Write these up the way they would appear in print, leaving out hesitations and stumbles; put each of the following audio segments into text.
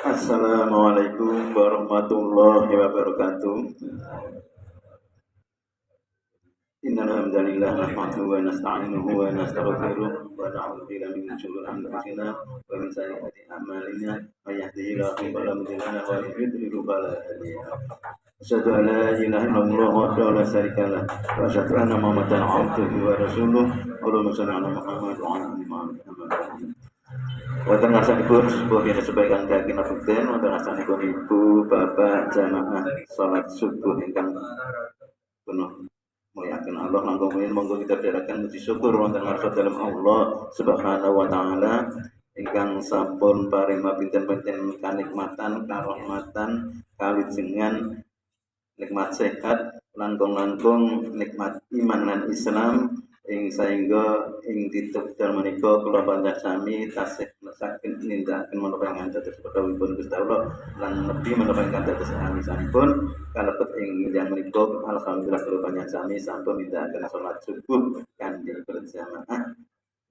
Assalamualaikum warahmatullahi wabarakatuh. Innal hamdalillah nahmaduhu wa nasta'inuhu wa nastaghfiruh wa na'udzu billahi min shururi anfusina wa min sayyiati a'malina may yahdihillahu fala mudilla lahu wa may yudlil fala hadiya lahu. Asyhadu an la ilaha illallah wahdahu la syarika lah wa asyhadu anna Muhammadan abduhu wa rasuluh. Allahumma shalli ala Muhammad wa ala ali Muhammad. Wonten ngarsanipun sebuah biasa sebagian kaki nabukten, wonten ngarsanipun ibu, bapak, jamaah, salat subuh ingkang penuh muliakan Allah. Langkung rumiyin monggo kita dherekaken puji syukur wonten ngarsa dalem Allah Subhanahu wa taala ingkang sampun paring mapinten-pinten kanikmatan, karahmatan, kawijengan, nikmat sehat, langkung-langkung nikmat iman lan Islam ing saengga ing titub dalem menika kula panjenengan sami tasih saking nindakaken menapa ingkang dados pethawipun Gusti Allah lan nebi menapa ingkang dados amisanipun kalebet ing yang menika alhamdulillah kula panjenengan sami sampun nindakaken salat subuh kanthi berjamaah.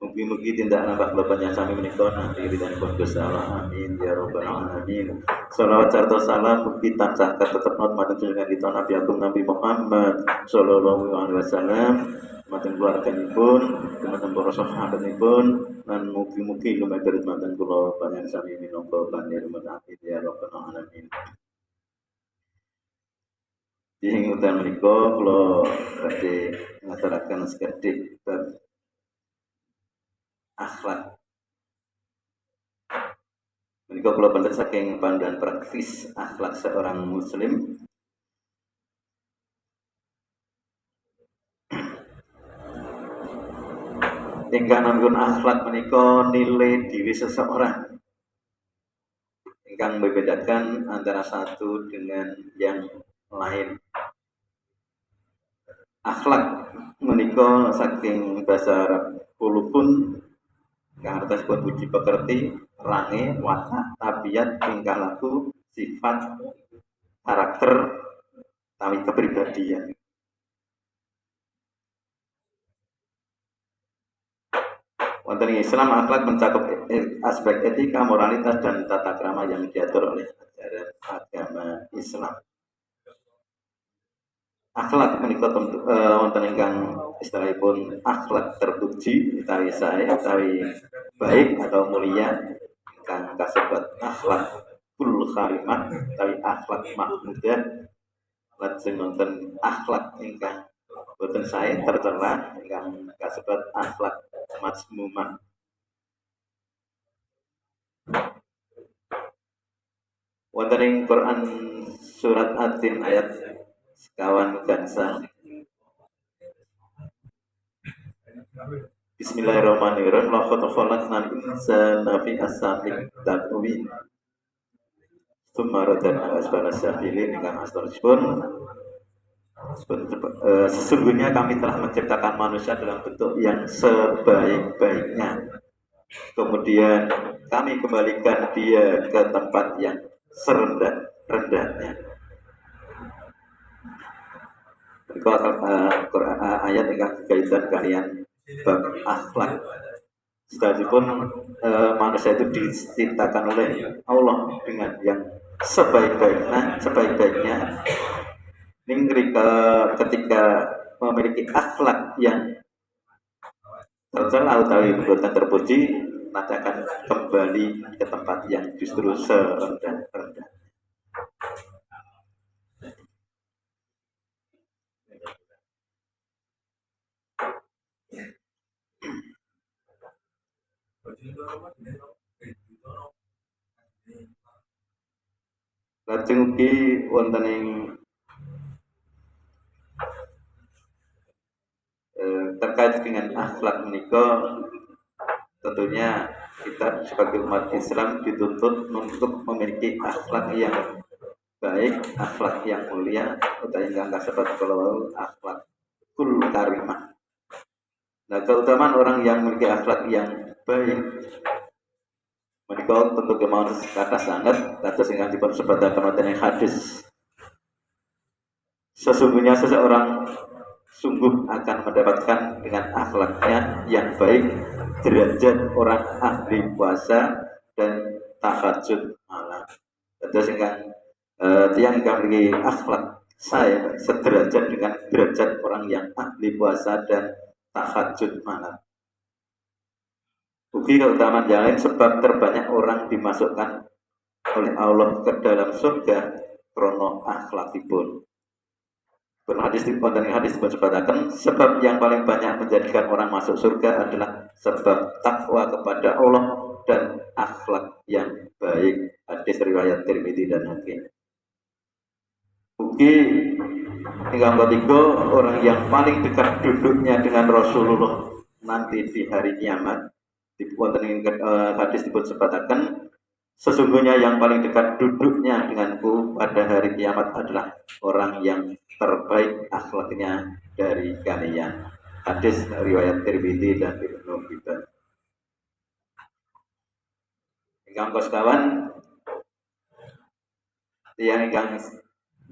Mugi-mugi tindak nambah kula panjenengan sami menika nanti ridhanipun Gusti Allah. Amin ya rabbal alamin. Shalawat sarta salam mugi tansah katetepna dumateng junjungan kita Nabi Agung Nabi Muhammad sallallahu alaihi wasallam, dumateng keluarganipun, dumateng para sahabatipun, lan mugi-mugi lumantar dumateng kula panjenengan sami minangka panjenengan amin ya rabbal alamin. Ing utan menika kula badhe ngaturaken sekedhik bab akhlak. Menika kula pandhet saking pandangan praktis akhlak seorang muslim. Ingkang nampun akhlak menika nilai diri seseorang ingkang membedakan antara satu dengan yang lain. Akhlak menika saking basa Arab kulupun kang artosipun puji pekerti, range, watak, tabiat, tingkah laku, sifat, karakter, utawi kepribadian. Wonten ing Islam akhlak mencakup aspek etika, moralitas dan tata krama yang diatur oleh ajaran agama Islam. Akhlak menika wonten ingkang istilahipun akhlak terpuji, utawi sae, utawi baik atau mulia, ingkang kasebat akhlak kul karimah, utawi akhlak mahmudah. Lajeng wonten akhlak ingkang boten sae tercela, ingkang kasebat akhlak mazmumah. Wonten ing Quran surat At-Tin ayat sekawan gangsal. Bismillahirrahmanirrahim. Laqad khalaqnal insana fi ahsani taqwim. Tsumma radadnahu asfala safilin. Ingkang astoripun sesungguhnya kami telah menciptakan manusia dalam bentuk yang sebaik-baiknya. Kemudian kami kembalikan dia ke tempat yang serendah-rendahnya. Ayat yang kaitan kalian bab akhlak. Setelahipun manusia itu diciptakan oleh Allah dengan yang sebaik-baiknya. Ketika memiliki akhlak yang tercela atau bukan terpuji, nanti akan kembali ke tempat yang justru serendah-rendah. Lajeng ugi wonten ing terkait dengan akhlak menika, tentunya kita sebagai umat Islam dituntut untuk memiliki akhlak yang baik, akhlak yang mulia, utawi ingkang kasebat kala akhlak kul karimah. Nah, keutamaan orang yang memiliki akhlak yang baik menika tentu kemauan kata sangat kados ingkang dipun sebataken wonten ing hadis. Sesungguhnya seseorang sungguh akan mendapatkan dengan akhlaknya yang baik derajat orang ahli puasa dan tahajud malam. Terus ingkang tiang ingkang memiliki akhlak saya sederajat dengan derajat orang yang ahli puasa dan tahajud malam. Ugi keutamaan yang lain sebab terbanyak orang dimasukkan oleh Allah ke dalam surga krono akhlakipun. Hadis disebutkan sebab yang paling banyak menjadikan orang masuk surga adalah sebab takwa kepada Allah dan akhlak yang baik. Hadis riwayat Tirmidzi dan Hakim. Ugi yang ketiga orang yang paling dekat duduknya dengan Rasulullah nanti di hari kiamat. Hadis disebutkan sesungguhnya yang paling dekat duduknya denganku pada hari kiamat adalah orang yang terbaik akhlaknya dari kalian. Hadis riwayat Tirmidzi dan Ibnu Hibban. Ingkang kawan yang ingkang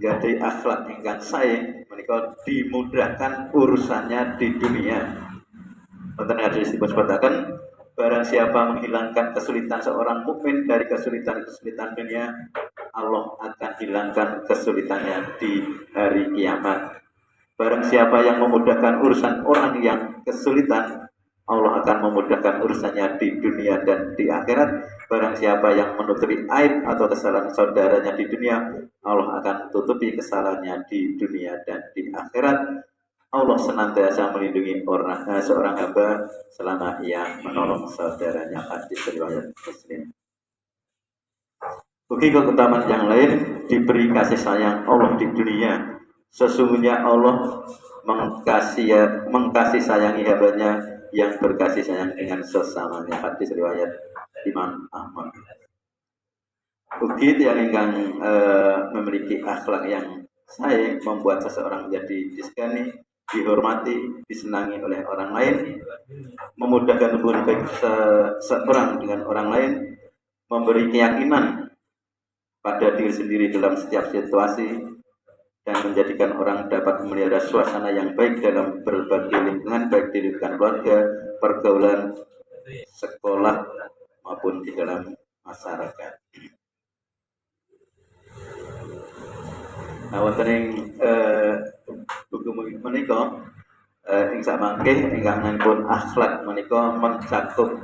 jadi akhlak ingkang sae menika dimudahkan urusannya di dunia. Wonten hadis disebutkan barang siapa menghilangkan kesulitan seorang mukmin dari kesulitan-kesulitan dunia, Allah akan hilangkan kesulitannya di hari kiamat. Barang siapa yang memudahkan urusan orang yang kesulitan, Allah akan memudahkan urusannya di dunia dan di akhirat. Barang siapa yang menutupi aib atau kesalahan saudaranya di dunia, Allah akan tutupi kesalahannya di dunia dan di akhirat. Allah senantiasa melindungi seorang hamba selama ia menolong saudaranya. Hadis riwayat Muslim. Bagi keutamaan yang lain diberi kasih sayang Allah di dunia. Sesungguhnya Allah mengkasih sayangi hambanya yang berkasih sayang dengan sesamanya. Hadis riwayat Imam Ahmad. Bagi yang ingkang memiliki akhlak yang saya membuat seseorang menjadi disegani, dihormati, disenangi oleh orang lain, memudahkan hubungan baik seorang dengan orang lain, memberi keyakinan pada diri sendiri dalam setiap situasi, dan menjadikan orang dapat memelihara suasana yang baik dalam berbagai lingkungan, baik di lingkungan keluarga, pergaulan, sekolah, maupun di dalam masyarakat. Nah, wonten ing buku menika ing samangke ingkang pun akhlak menika mencakup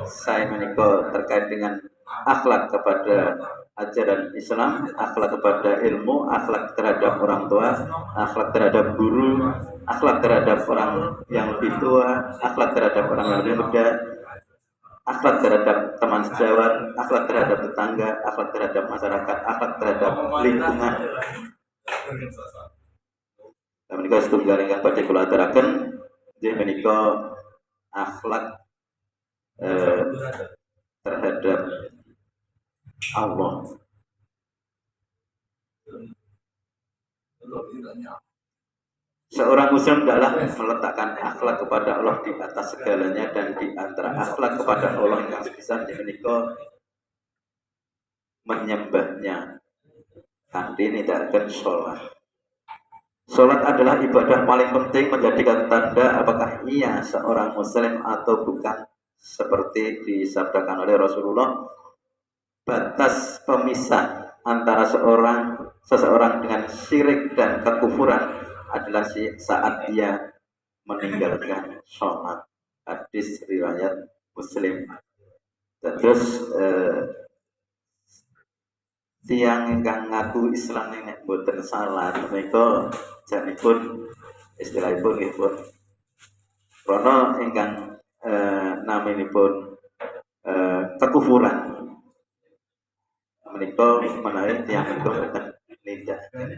saya menika terkait dengan akhlak kepada ajaran Islam, akhlak kepada ilmu, akhlak terhadap orang tua, akhlak terhadap guru, akhlak terhadap orang yang lebih tua, akhlak terhadap orang yang lebih muda, akhlak terhadap teman sejawat, akhlak terhadap tetangga, akhlak terhadap masyarakat, akhlak terhadap lingkungan. Dan menika setunggal ingkang badhe kula aturaken inggih menika akhlak terhadap Allah. Seorang muslim adalah meletakkan akhlak kepada Allah di atas segalanya, dan di antara akhlak kepada Allah yang sebisa menika menyembahnya. Kanthi nindakaken sholat. Sholat adalah ibadah paling penting, menjadikan tanda apakah ia seorang muslim atau bukan. Seperti disabdakan oleh Rasulullah, batas pemisah antara seseorang dengan syirik dan kekufuran adalah saat dia meninggalkan sholat. Hadis riwayat Muslim. Terus tiang ingkang ngaku Islam nek boten salat menika janipun istilahipun nggih pun krana ingkang naminipun kekufuran menika menawi tiang menika boten nindakaken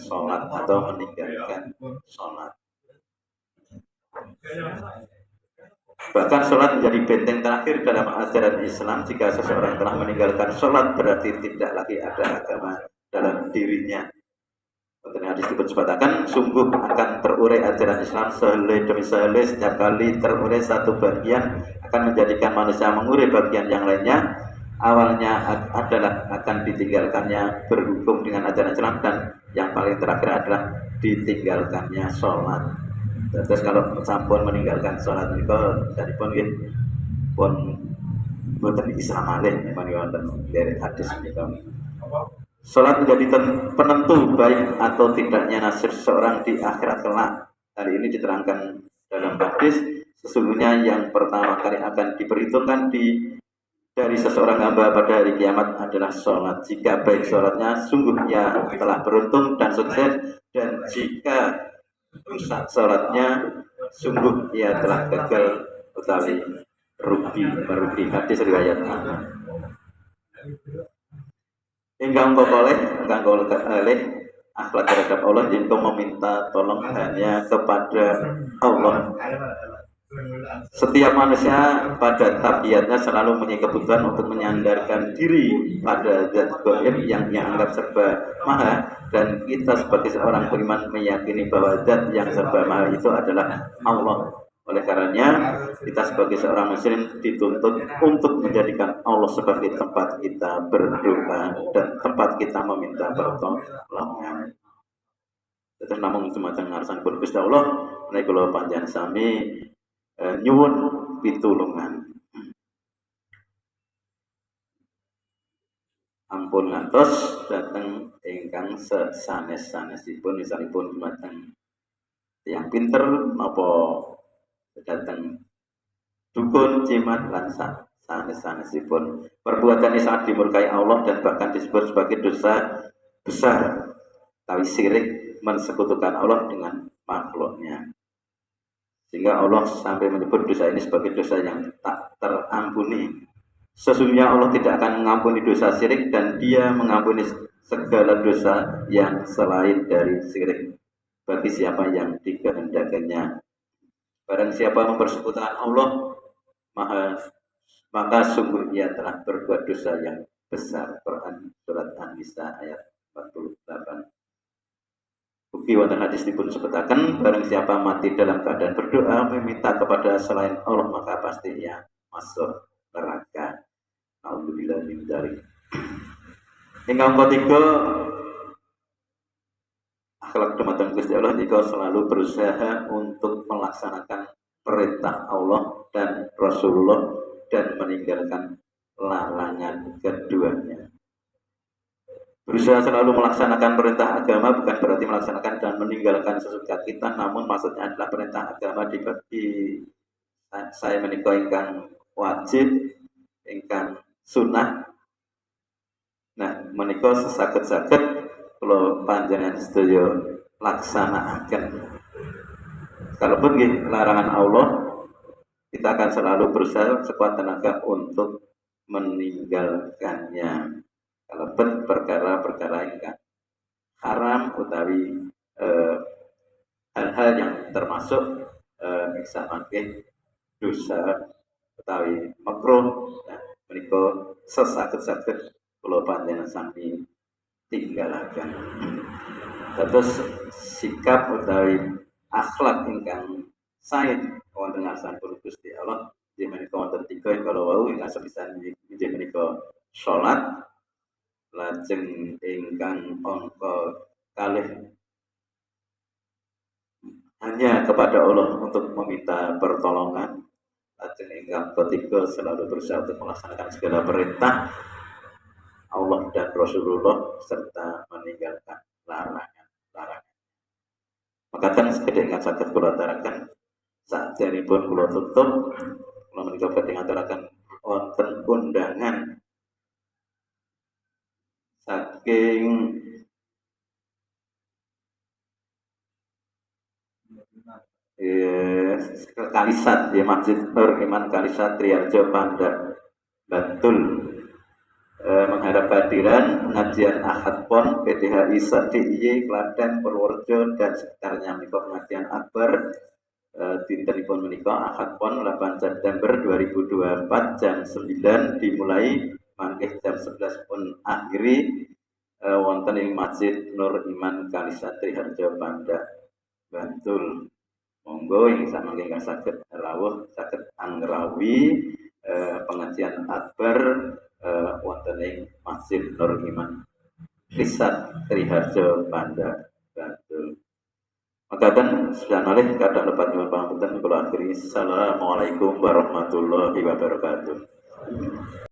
salat atau meninggalkan salat. Bahkan sholat menjadi benteng terakhir dalam ajaran Islam. Jika seseorang telah meninggalkan sholat, berarti tidak lagi ada agama dalam dirinya. Hadis disebutkan sungguh akan terurai ajaran Islam sehelai demi sehelai. Setiap kali terurai satu bagian akan menjadikan manusia mengurai bagian yang lainnya. Awalnya adalah akan ditinggalkannya berhukum dengan ajaran Islam, dan yang paling terakhir adalah ditinggalkannya sholat. Terus kalau sampun meninggalkan sholat itu jadi pun boten Islam malih menawi wonten dari hadis menika. Salat menjadi penentu baik atau tidaknya nasib seseorang di akhirat kelak. Hari ini diterangkan dalam hadis, sesungguhnya yang pertama kali akan diperhitungkan dari seseorang hamba pada hari kiamat adalah sholat. Jika baik sholatnya, sungguh ia telah beruntung dan sukses. Dan jika rusak sholatnya, sungguh ia telah gagal utawi merugi. Hadis riwayat Ahmad. Hingga engkau boleh akhlak terhadap Allah, engkau meminta tolong hanya kepada Allah. Setiap manusia pada tabiatnya selalu punya kebutuhan untuk menyandarkan diri pada zat gaib yang dianggap serba maha, dan kita sebagai seorang beriman meyakini bahwa zat yang serba maha itu adalah Allah. Oleh karenanya kita sebagai seorang muslim dituntut untuk menjadikan Allah sebagai tempat kita berdoa dan tempat kita meminta pertolongan. Terus namun semacam ngarsan pun Gusti Allah menawi kula panjenengan sami nyuwun pitulungan. Ampun ngantos dateng ingkang sesanes-sanesipun, misalipun dumateng tiyang pinter napa dateng dukun jimat lan sanes-sanesipun. Perbuatan ini sangat dimurkai Allah dan bahkan disebut sebagai dosa besar. Tapi syirik mensekutukan Allah dengan makhluknya. Sehingga Allah sampai menyebut dosa ini sebagai dosa yang tak terampuni. Sesungguhnya Allah tidak akan mengampuni dosa syirik, dan Dia mengampuni segala dosa yang selain dari syirik bagi siapa yang dikehendakinya. Barang siapa mempersekutukan Allah, maka sungguh ia telah berbuat dosa yang besar. Quran surat An-Nisa ayat 48. Bukti wonten hadis dipun sebutaken, barang siapa mati dalam keadaan berdoa meminta kepada selain Allah, maka pasti ia masuk neraka. Alhamdulillah min dzalik. Ingkang ketiga, akhlak dumateng Gusti Allah jika selalu berusaha untuk melaksanakan perintah Allah dan Rasulullah dan meninggalkan larangan keduanya. Berusaha selalu melaksanakan perintah agama bukan berarti melaksanakan dan meninggalkan sesuka kita, namun maksudnya adalah perintah agama dibagi saya menika ingkang wajib, ingkang sunnah. Nah, menika sesaged-saged kula panjenengan sedaya laksanakaken. Kalaupun nggih larangan Allah, kita akan selalu berusaha sekuat tenaga untuk meninggalkannya. Kalaupun perkara-perkara ingkang haram utawi hal-hal yang termasuk bisa mangke dosa utawi makruh, nah menika sesaged-saged kula panjenengan sami tinggalaken. Terus sikap utawi akhlak ingkang sae wonten ngarsanipun Gusti Allah inggih menika wonten 3 kalau wau ingkang sepisan inggih menika salat, lajeng ingkang angka kalih hanya kepada Allah untuk meminta pertolongan, lajeng ingkang ketiga selalu berusaha untuk melaksanakan segala perintah Allah dan Rasulullah serta meninggalkan larangan. Maka kan sekedar ingkang saged kula aturaken saderengipun kula tutup, kula menika badhe ngaturaken wonten undangan saking Kalisat ya, Masjid Nur Iman Kalisat Triarjo Panda Bantul, mengharap kehadiran pengajian Ahad Pon PTHI SDIY Klaten Purworejo dan sekitarnya menika pengajian akbar dintenipun menika Ahad Pon 8 September 2024 jam 9 dimulai mangke jam 11 pun akhiri wonten ing Masjid Nur Iman Kalisat Triarjo Panda Bantul. Monggo ing samangke ingkang saged rawuh saged angrawi pengajian akbar wonten ing Masjid Nur Iman Kalisat Triharjo Panda Bantul. Makaten sedaya malih kadang lepat nyuwun pangapunten kula akhiri. Assalamualaikum warahmatullahi wabarakatuh.